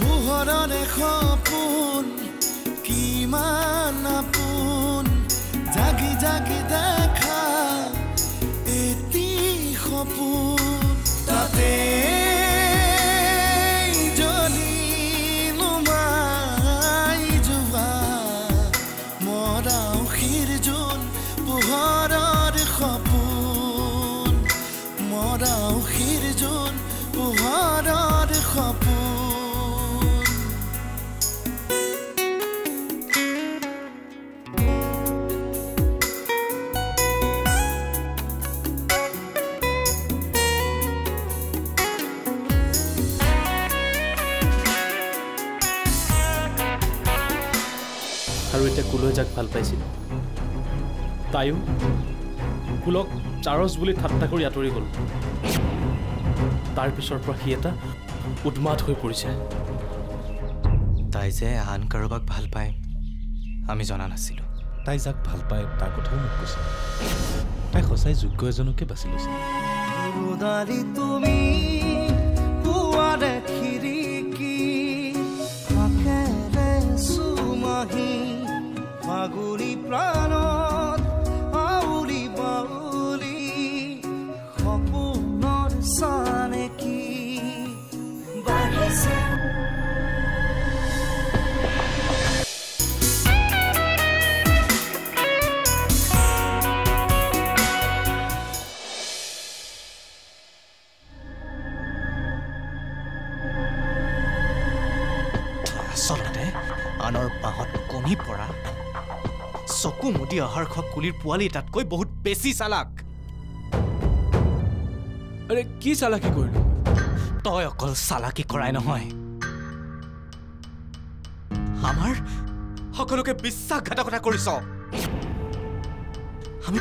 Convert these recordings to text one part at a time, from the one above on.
পোহৰৰে সপোন কিমান আপোন জাগি জাগি দেখা এটি সপোন তাতে জ্বলি নুমাই যোৱা মৰাও শিৰজোন পোহৰৰ সপোন মৰাও শিৰজোন পোহৰৰ সপোন আৰু এতিয়া কুলই যাক ভাল পাইছিল তাইও কুলক চাৰছ বুলি ঠাট্টা কৰি আঁতৰি গ'ল তাৰ পিছৰ পৰা সি এটা উন্মাদ হৈ পৰিছে তাই যে আন কাৰোবাক ভাল পায় আমি জনা নাছিলোঁ তাই যাক ভাল পায় তাৰ কথাও মোক কৈছে তাই সঁচাই যোগ্য এজনকে বাছি লৈছে তুমি পুৱাৰে খিৰিকী ফাকেৰে সুমাহি মাগুৰি প্ৰাণত আউলি বাউলি সপোনৰ চানে কি বাঢ়িছে আচলতে আনৰ বাঁহত কণী পৰা চকু মুদি অহাৰ খোৱা কুলিৰ পোৱালি তাতকৈ বহুত বেছি চালাক আৰে কি চালাকি কৰিলো তই অকল চালাকি কৰাই নহয় আমাৰ সকলোকে বিশ্বাসঘাতকতা কৰিছ আমি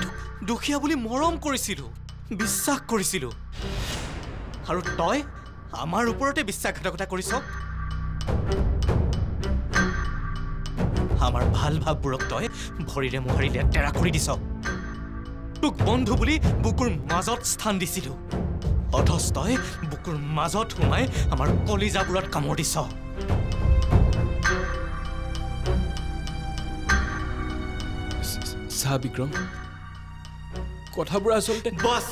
দুখীয়া বুলি মৰম কৰিছিলোঁ বিশ্বাস কৰিছিলোঁ আৰু তই আমাৰ ওপৰতে বিশ্বাসঘাতকতা কৰিছ আমাৰ ভাল ভাৱবোৰক তই ভৰিৰে মোহাৰি লেতেৰা কৰি দিছ তোক বন্ধু বুলি বুকুৰ মাজত স্থান দিছিলোঁ অথচ তই বুকুৰ মাজত সোমাই আমাৰ কলিজাবোৰত কামোৰ দিছ চাহ বিক্ৰম কথাবোৰ আচলতে বছ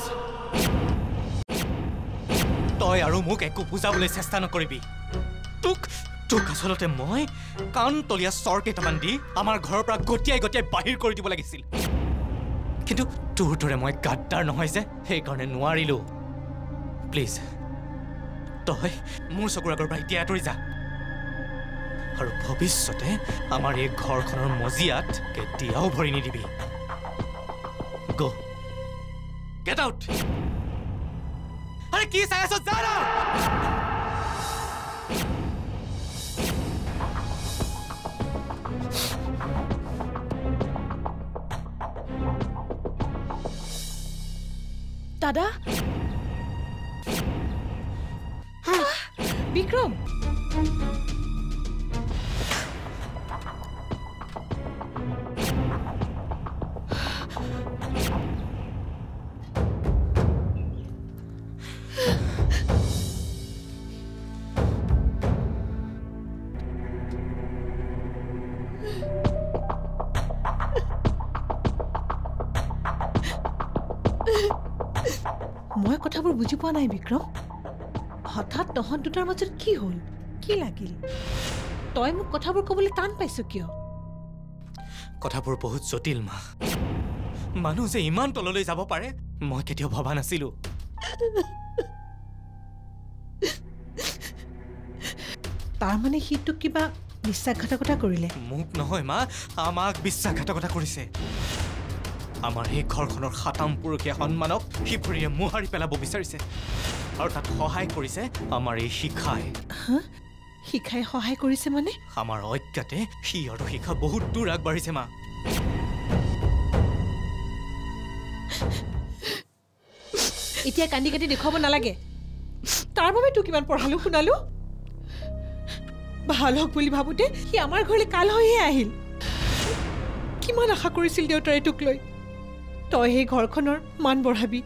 তই আৰু মোক একো বুজাবলৈ চেষ্টা নকৰিবি তোক আচলতে মই কাণ তলীয়া চৰ কেইটামান দি আমাৰ ঘৰৰ পৰা গতিয়াই গতিয়াই বাহিৰ কৰি দিব লাগিছিল কিন্তু তোৰ দৰে মই গাদ্দাৰ নহয় যে সেইকাৰণে নোৱাৰিলো প্লিজ তই মোৰ চকুৰ আগৰ পৰা এতিয়া আঁতৰি যা আৰু ভৱিষ্যতে আমাৰ এই ঘৰখনৰ মজিয়াত কেতিয়াও ভৰি নিদিবি গো গেট আউট আৰে কি চাই আছ যা না দাদা বিক্ৰম মই কথাবোৰ বুজি পোৱা নাই বিক্ৰম হঠাৎ তহঁত দুটাৰ মাজত কি হ'ল কি লাগিল তই মোক কথাবোৰ ক'বলৈ টান পাইছ কিয় কথাবোৰ বহুত জটিল মা মানুহ যে ইমান তললৈ যাব পাৰে মই কেতিয়াও ভবা নাছিলো তাৰ মানে সি তোক কিবা বিশ্বাসঘাতকতা কৰিলে মোক নহয় মা আমাক বিশ্বাসঘাতকতা কৰিছে আমাৰ এই ঘৰখনৰ খাতাম পুৰুষীয়া সন্মানক সি ভৰিৰে মোহাৰি পেলাব বিচাৰিছে আৰু তাত সহায় কৰিছে আমাৰ এই শিখাই শিখাই সহায় কৰিছে মানে আমাৰ অজ্ঞাতে সি আৰু শিখা বহুত দূৰ আগবাঢ়িছে মা এতিয়া কান্দি কাটি দেখুৱাব নালাগে তাৰ বাবে তোক কিমান পঢ়ালো শুনালো ভাল হওক বুলি ভাবোতে সি আমাৰ ঘৰলৈ কাল হৈহে আহিল। কিমান আশা কৰিছিল দেউতাৰে তোক লৈ, তই সেই ঘৰখনৰ মান বঢ়াবি,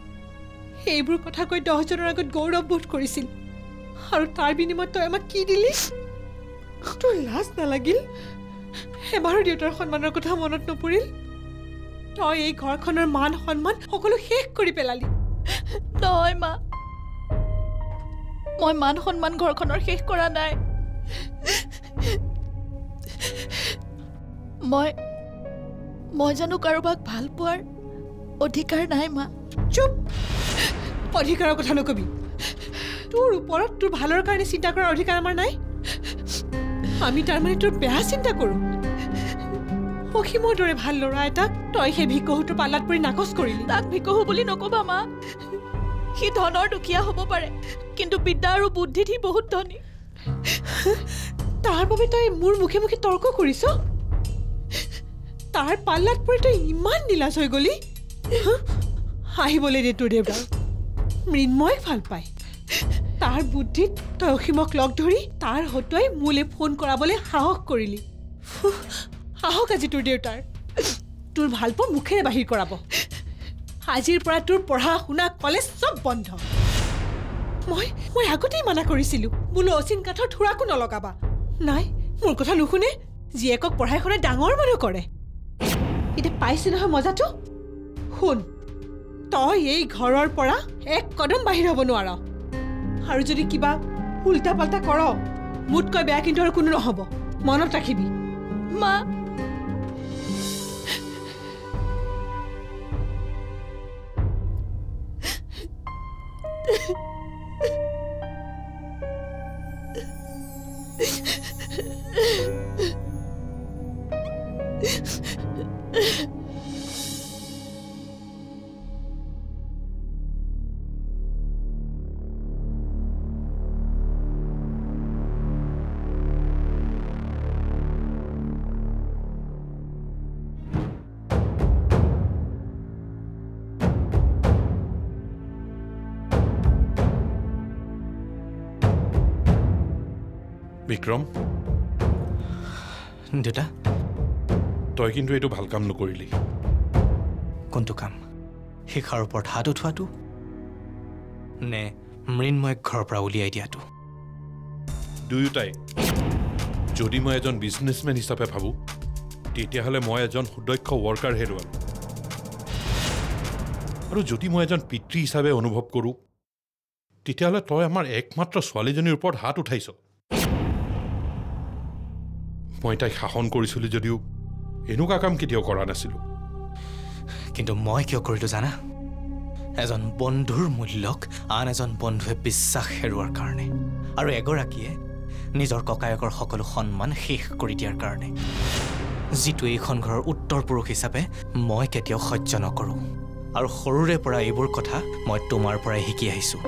সেইবোৰ কথা কৈ 10 জনৰ আগত গৌৰৱ বোধ কৰিছিল, আৰু তাৰ বিনিময়ত তই আমাক কি দিলি? তোৰ লাজ নালাগিল? এবাৰো দেউতাৰ সন্মানৰ কথা মনত নপৰিল? তই এই ঘৰখনৰ মান সন্মান সকলো শেষ কৰি পেলালি। নহয় মা, মই মান সন্মান ঘৰখনৰ শেষ কৰা নাই। মই জানো কাৰোবাক ভাল পোৱাৰ অধিকাৰ নাই মা। চুপ, অধিকাৰৰ কথা নকবি। তোৰ ওপৰত তোৰ ভালৰ কাৰণে চিন্তা কৰাৰ অধিকাৰ আমাৰ নাই। আমি তাৰমানে তোৰ বেয়া চিন্তা কৰোঁ? অসীমৰ দৰে ভাল ল'ৰা এটাক তই সেই ভিকহুটোৰ পাল্লাত পৰি নাকচ কৰিলি। তাক ভিকহু বুলি নকবা মা, সি ধনৰ দুখীয়া হ'ব পাৰে, কিন্তু বিদ্যা আৰু বুদ্ধিত সি বহুত ধনী। তাৰ বাবে তই মোৰ মুখে মুখে তৰ্ক কৰিছ? তাৰ পাল্লাত পৰি তই ইমান নিলাজ হৈ গলি? আহিবলৈ দে তোৰ দেউতাক। মৃন্ময়ক ভাল পায়, তাৰ বুদ্ধিত তই অসীমক লগ ধৰি তাৰ হতুৱাই মোলৈ ফোন কৰাবলৈ সাহস কৰিলি। সাহস আজি তোৰ দেউতাৰ। তোৰ ভাল পোৱা মুখেৰে বাহিৰ কৰাব। আজিৰ পৰা তোৰ পঢ়া শুনা কলেজ চব বন্ধ। মই আগতেই মানা কৰিছিলোঁ, বোলো অচিন কাঠৰ থোৰাকো নলগাবা। নাই, মোৰ কথা নুশুনে। জীয়েকক পঢ়াই শুনাই ডাঙৰ মানুহ কৰে। এতিয়া পাইছে নহয় মজাটো। শুন, তই এই ঘৰৰ পৰা এক কদম বাহিৰ হ'ব নোৱাৰ, আৰু যদি কিবা উল্টা পাল্টা কৰ মোতকৈ বেয়া কিন্তু আৰু কোনো নহ'ব, মনত ৰাখিবি। মা, বিক্ৰম, দেউতা, তই কিন্তু এইটো ভাল কাম নকৰিলি। কোনটো কাম? শিখাৰ ওপৰত হাত উঠোৱাটো নে মৃন্ময়ক ঘৰৰ পৰা উলিয়াই দিয়াটো? দুয়োটাই। যদি মই এজন বিজনেছমেন হিচাপে ভাবোঁ, তেতিয়াহ'লে মই এজন সুদক্ষ ৱৰ্কাৰ হেৰুৱাম, আৰু যদি মই এজন পিতৃ হিচাপে অনুভৱ কৰোঁ, তেতিয়াহ'লে তই আমাৰ একমাত্ৰ ছোৱালীজনীৰ ওপৰত হাত উঠাইছ। মই তাইক শাসন কৰিছিলোঁ যদিও এনেকুৱা কাম কেতিয়াও কৰা নাছিলোঁ। কিন্তু মই কিয় কৰিলোঁ জানা? এজন বন্ধুৰ মূল্যক আন এজন বন্ধুৱে বিশ্বাস হেৰুৱাৰ কাৰণে, আৰু এগৰাকীয়ে নিজৰ ককায়েকৰ সকলো সন্মান শেষ কৰি দিয়াৰ কাৰণে, যিটো এইখন ঘৰৰ উত্তৰ পুৰুষ হিচাপে মই কেতিয়াও সহ্য নকৰোঁ। আৰু সৰুৰে পৰা এইবোৰ কথা মই তোমাৰ পৰাই শিকি আহিছোঁ।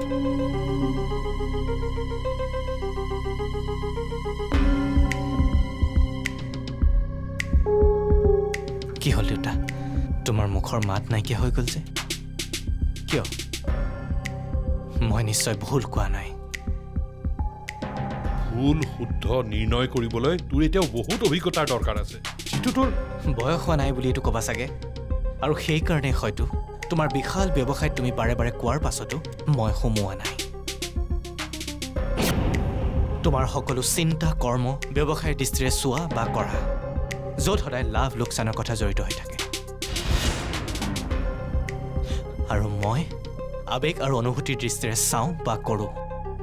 কি হ'ল দেউতা, তোমাৰ মুখৰ মাত নাইকিয়া হৈ গ'ল যে? কিয়? মই নিশ্চয় ভুল কোৱা নাই। ভুল শুদ্ধ নিৰ্ণয় কৰিবলৈ তোৰ এতিয়াও বহুত অভিজ্ঞতাৰ দৰকাৰ আছে, যিটো তোৰ বয়স হোৱা নাই বুলি এইটো ক'বা চাগে। আৰু সেইকাৰণে হয়তো তোমাৰ বিশাল ব্যৱসায়ত তুমি বাৰে বাৰে কোৱাৰ পাছতো মই সোমোৱা নাই। তোমাৰ সকলো চিন্তা কৰ্ম ব্যৱসায়ৰ দৃষ্টিৰে চোৱা বা কৰা, য'ত সদায় লাভ লোকচানৰ কথা জড়িত হৈ থাকে। আৰু মই আৱেগ আৰু অনুভূতিৰ দৃষ্টিৰে চাওঁ বা কৰোঁ,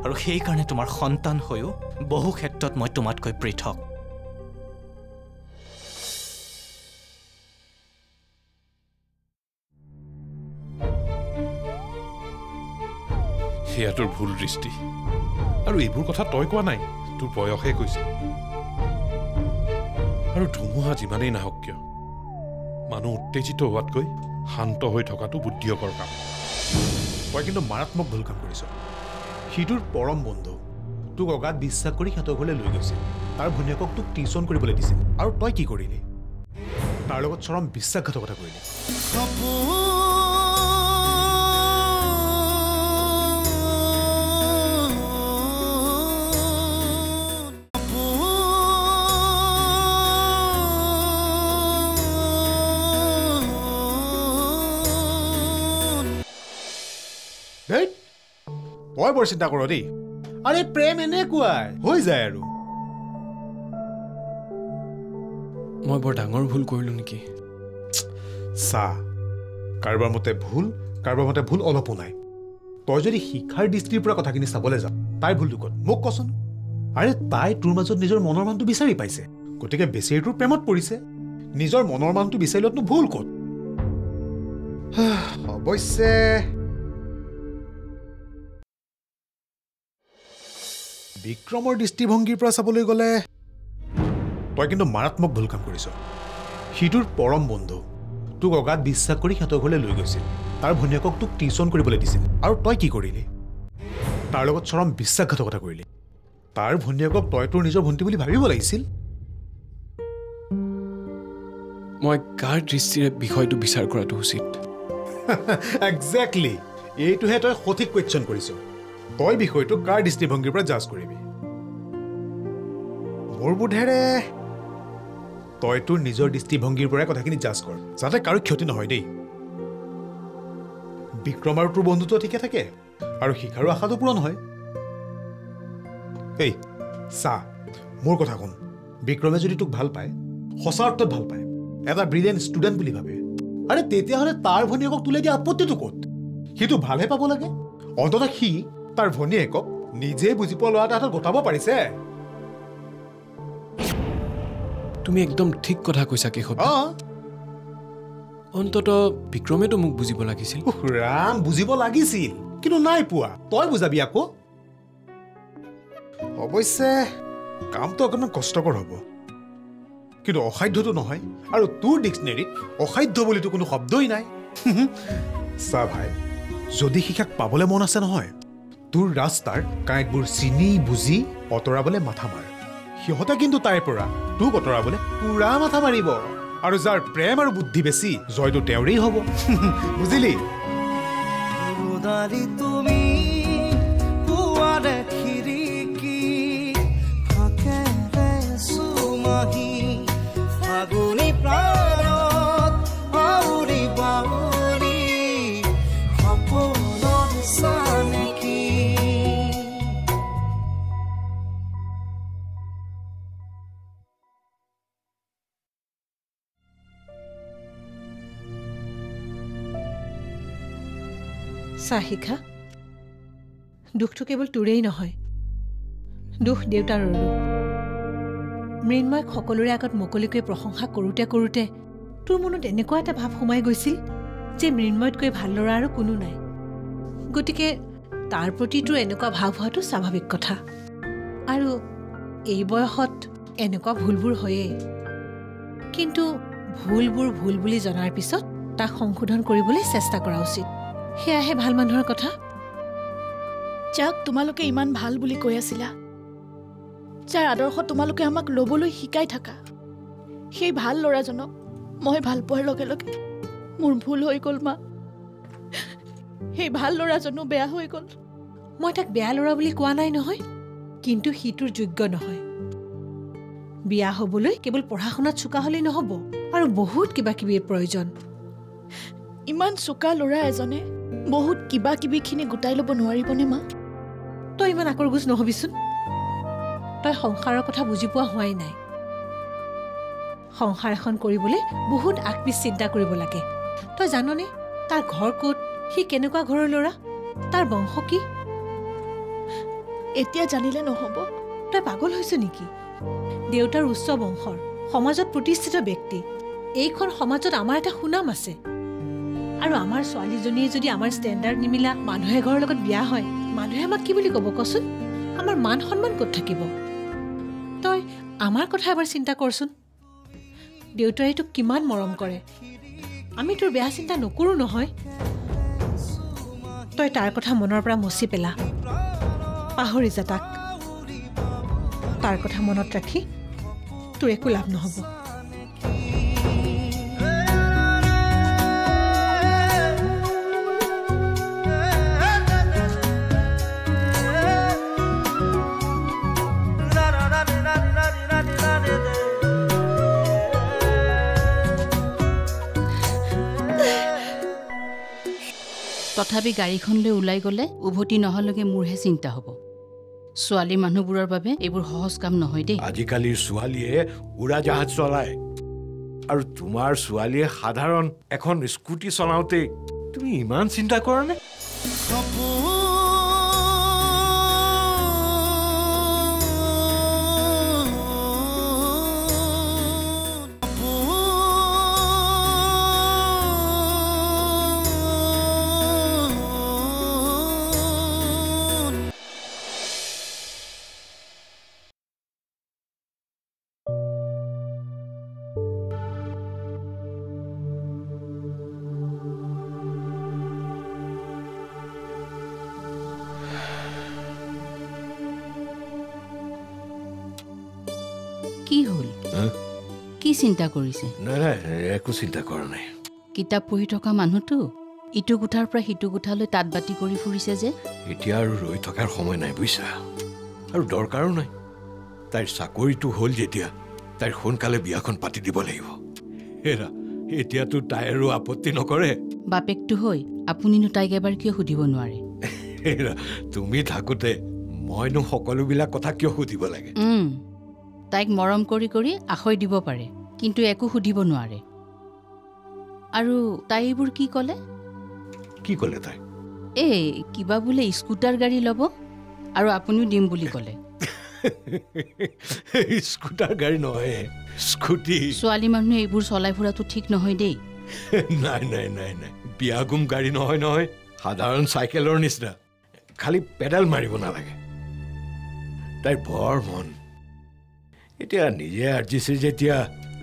আৰু সেইকাৰণে তোমাৰ সন্তান হৈও বহু ক্ষেত্ৰত মই তোমাতকৈ পৃথক। সেয়া তোৰ ভুল দৃষ্টি, আৰু এইবোৰ কথা তই কোৱা নাই, তোৰ বয়সে কৈছে। আৰু ধুমুহা যিমানেই নাহক কিয়, মানুহ উত্তেজিত হোৱাতকৈ শান্ত হৈ থকাটো বুদ্ধিয়কৰ কাম। তই কিন্তু মাৰাত্মক ভুল কাম কৰিছ। সি তোৰ পৰম বন্ধু, তোক অগাধ বিশ্বাস কৰি সিহঁতৰ ঘৰলৈ লৈ গৈছিল, তাৰ ভনীয়েকক তোক টিউচন কৰিবলৈ দিছিল, আৰু তই কি কৰিলি? তাৰ লগত চৰম বিশ্বাসঘাতকতা কৰিলি। তই বৰ চিন্তা কৰ দেই আৰে প্ৰেম এনেকুৱাই হৈ যায় আৰু মই বৰ ডাঙৰ ভুল কৰিলোঁ নেকি চা কাৰোবাৰ মতে ভুল অলপো নাই তই যদি শিক্ষাৰ দৃষ্টিৰ পৰা কথাখিনি চাবলৈ যা তাইৰ ভুলটো ক'ত মোক কচোন আৰে তাই তোৰ মাজত নিজৰ মনৰ মানুহটো বিচাৰি পাইছে গতিকে বেচেৰিটোৰ প্ৰেমত পৰিছে নিজৰ মনৰ মানুহটো বিচাৰি লোৱাটো ভুল ক'ত অৱশ্যে বিক্ৰমৰ দৃষ্টিভংগীৰ পৰা চাবলৈ গ'লে তই কিন্তু মাৰাত্মক ভুল কাম কৰিছ সিটোৰ পৰম বন্ধু তোক অগাধ বিশ্বাস কৰি সিহঁতৰ ঘৰলৈ লৈ গৈছিল তাৰ ভনীয়েকক তোক টিউচন কৰিবলৈ দিছিল আৰু তই কি কৰিলি তাৰ লগত চৰম বিশ্বাসঘাতকতা কৰিলি তাৰ ভনীয়েকক তই তোৰ নিজৰ ভণ্টি বুলি ভাবিব লাগিছিল মই কাৰ দৃষ্টিৰে বিষয়টো বিচাৰ কৰাটো উচিত একজেক্টলি এইটোহে তই সঠিক কুৱেশ্যন কৰিছ তই বিষয়টো কাৰ দৃষ্টিভংগীৰ পৰা জাজ কৰিবি মোৰ বোধেৰে তই তোৰ নিজৰ দৃষ্টিভংগীৰ পৰাই কথাখিনি জাজ কৰ যাতে কাৰো ক্ষতি নহয় দেই বিক্ৰম আৰু তোৰ বন্ধুত্ব ঠিকে থাকে আৰু শিকাৰো আশাটো পূৰণ হয় এই চা মোৰ কথা শুন বিক্ৰমে যদি তোক ভাল পায় সঁচা অৰ্থত ভাল পায় এটা ব্ৰিলিয়েণ্ট ষ্টুডেণ্ট বুলি ভাবে আৰে তেতিয়াহ'লে তাৰ ভনীয়েকক তোলে দিয়া আপত্তিটো ক'ত সিটো ভালহে পাব লাগে অন্ততঃ সি তাৰ ভনীয়েকক নিজে বুজি পোৱা ল'ৰা এটা হাতত গতাব পাৰিছে তুমি একদম ঠিক কথা কৈছা কেশৱ অন্তত বিক্ৰমেতো মোক বুজিব লাগিছিল ৰাম বুজিব লাগিছিল কিন্তু নাই পোৱা তই বুজাবি আকৌ অৱশ্যে কামটো অকণমান কষ্টকৰ হ'ব কিন্তু অসাধ্যটো নহয় আৰু তোৰ ডিক্সনেৰীত অসাধ্য বুলিতো কোনো শব্দই নাই চা ভাই যদি শিক্ষাক পাবলৈ মন আছে নহয় তোৰ ৰাস্তাৰ কাঁইটবোৰ চিনি বুজি অঁতৰাবলৈ মাথা মাৰ সিহঁতে কিন্তু তাইৰ পৰা তোক অঁতৰাবলৈ পুৰা মাথা মাৰিব আৰু যাৰ প্ৰেম আৰু বুদ্ধি বেছি জয়টো তেওঁৰেই হ'ব বুজিলি তুমি পুৱা দেখিৰিকি ফাকেৰে সুমাহি ফাগুনি প্ৰাণত আউৰি বাউৰি সপোনত চানেকি চাহিকা দুখটো কেৱল তোৰেই নহয় দুখ দেউতাৰৰো মৃন্ময়ক সকলোৰে আগত মুকলিকৈ প্ৰশংসা কৰোঁতে কৰোঁতে তোৰ মনত এনেকুৱা এটা ভাৱ সোমাই গৈছিল যে মৃন্ময়তকৈ ভাল ল'ৰা আৰু কোনো নাই গতিকে তাৰ প্ৰতি তোৰ এনেকুৱা ভাৱ হোৱাটো স্বাভাৱিক কথা আৰু এই বয়সত এনেকুৱা ভুলবোৰ হয়েই কিন্তু ভুলবোৰ ভুল বুলি জনাৰ পিছত তাক সংশোধন কৰিবলৈ চেষ্টা কৰা উচিত সেয়াহে ভাল মানুহৰ কথা যাক তোমালোকে ইমান ভাল বুলি কৈ আছিলা যাৰ আদৰ্শ তোমালোকে আমাক ল'বলৈ শিকাই থাকা সেই ভাল ল'ৰাজনক মই ভাল পোৱাৰ লগে লগে মোৰ ভুল হৈ গ'ল মা সেই ভাল ল'ৰাজনো বেয়া হৈ গ'ল মই তাক বেয়া ল'ৰা বুলি কোৱা নাই নহয় কিন্তু সি তোৰ যোগ্য নহয় বিয়া হ'বলৈ কেৱল পঢ়া শুনাত চোকা হ'লেই নহ'ব আৰু বহুত কিবা কিবিৰ প্ৰয়োজন ইমান চোকা ল'ৰা এজনে বহুত কিবা কিবিখিনি গোটাই ল'ব নোৱাৰিবনে মা তই ইমান আকৰগোজ নহবিচোন তই সংসাৰৰ কথা বুজি পোৱা হোৱাই নাই সংসাৰ এখন কৰিবলৈ বহুত আগপিছ চিন্তা কৰিব লাগে তই জাননে তাৰ ঘৰ ক'ত সি কেনেকুৱা ঘৰৰ ল'ৰা তাৰ বংশ কি এতিয়া জানিলে নহ'ব তই পাগল হৈছ নেকি দেউতাৰ উচ্চ বংশৰ সমাজত প্ৰতিষ্ঠিত ব্যক্তি এইখন সমাজত আমাৰ এটা সুনাম আছে আৰু আমাৰ ছোৱালীজনীয়ে যদি আমাৰ ষ্টেণ্ডাৰ্ড নিমিলা মানুহে ঘৰৰ লগত বিয়া হয় মানুহে আমাক কি বুলি ক'ব কচোন আমাৰ মান সন্মান ক'ত থাকিব তই আমাৰ কথা এবাৰ চিন্তা কৰচোন দেউতাই তোক কিমান মৰম কৰে আমি তোৰ বেয়া চিন্তা নকৰোঁ নহয় তই তাৰ কথা মনৰ পৰা মচি পেলা পাহৰি যা তাক তাৰ কথা মনত ৰাখি তোৰ একো লাভ নহ'ব তথাপি গাড়ীখন লৈ ওলাই গ'লে উভতি নহলৈকে মোৰহে চিন্তা হ'ব ছোৱালী মানুহবোৰৰ বাবে এইবোৰ সহজ কাম নহয় দেই আজিকালিৰ ছোৱালীয়ে উৰাজাহাজ চলায় আৰু তোমাৰ ছোৱালীয়ে সাধাৰণ এখন স্কুটি চলাওঁতে তুমি ইমান চিন্তা কৰা নে কি হ'ল কি চিন্তা কৰিছে নাই একো চিন্তা কৰা নাই কিতাপ পঢ়ি থকা মানুহটো ইটো কোঠাৰ পৰা সিটো কোঠালৈ তাঁত বাতি কৰি ফুৰিছে যে এতিয়া আৰু ৰৈ থকাৰ সময় নাই বুইছা আৰু দৰকাৰো নাই তাইৰ চাকৰিটো হ'ল যেতিয়া তাইৰ সোনকালে বিয়াখন পাতি দিব লাগিব হেৰা এতিয়াতো তাই আৰু আপত্তি নকৰে বাপেকটো হৈ আপুনিনো তাইক এবাৰ কিয় সুধিব নোৱাৰে হেৰা তুমি থাকোঁতে মইনো সকলোবিলাক কথা কিয় সুধিব লাগে তাইক মৰম কৰি কৰি আখৈ দিব পাৰে কিন্তু একো সুধিব নোৱাৰে আৰু তাই এইবোৰ কি ক'লে তাই কিবা বোলে স্কুটাৰ গাড়ী ল'ব আৰু আপুনিও দিম বুলি ক'লে স্কুটাৰ গাড়ী নহয় স্কুটি ছোৱালী মানুহে এইবোৰ চলাই ফুৰাটো ঠিক নহয় দেই নাই বিয়াগুম গাড়ী নহয় সাধাৰণ চাইকেলৰ নিচিনা খালি পেডাল মাৰিব নালাগে তাইৰ বৰ মন এতিয়া নিজে আৰ্জিছে যেতিয়া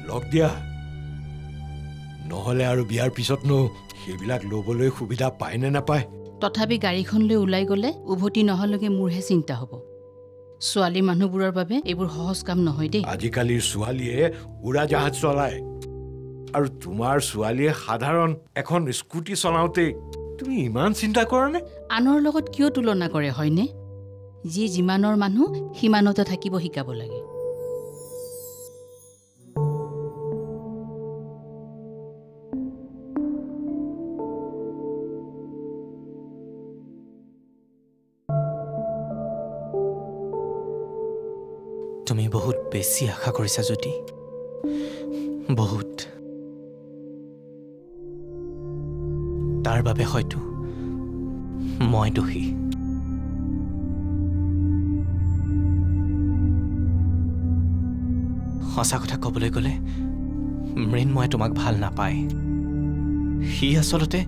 লগ দিয়া নহ'লে আৰু বিয়াৰ পিছতনো সেইবিলাক ল'বলৈ সুবিধা পায় নে নাপায় তথাপি গাড়ীখন লৈ ওলাই গ'লে উভতি নহলৈকে মোৰহে চিন্তা হ'ব ছোৱালী মানুহবোৰৰ বাবে এইবোৰ সহজ কাম নহয় দেই আজিকালিৰ ছোৱালীয়ে উৰাজাহাজ চলায় আৰু তোমাৰ ছোৱালীয়ে সাধাৰণ এখন স্কুটি চলাওঁতে তুমি ইমান চিন্তা কৰা নে আনৰ লগত কিয় তুলনা কৰে হয়নে যি যিমানৰ মানুহ সিমানতে থাকিব শিকাব লাগে তুমি বহুত বেছি আশা কৰিছা যদি বহুত তাৰ বাবে হয়তো মই দোষী সঁচা কথা ক'বলৈ গ'লে মৃন্ময়ে তোমাক ভাল নাপায় সি আচলতে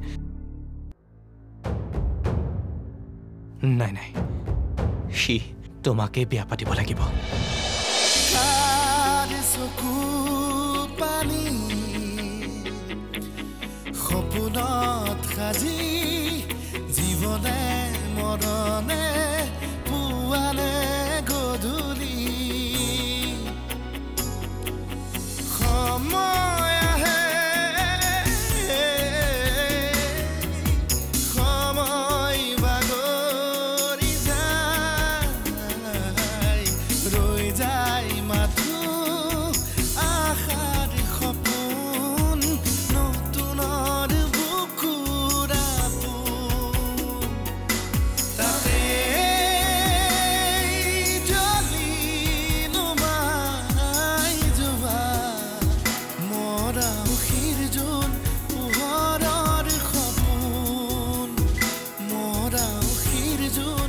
নাই সি তোমাকে বিয়া পাতিব লাগিব সপোনত সাজি জীৱনে মৰণে পুৱালে গধূলি সময় আহে সময় বাগৰি যায় ৰৈ যায় মাথো আশাৰ সপোন নতুনৰ বুকুৰ আপোন তাতে জ্বলি নুমাই যোৱা মৰা উশিৰ জোন পোহৰৰ সপোন মৰা উশিৰ জোন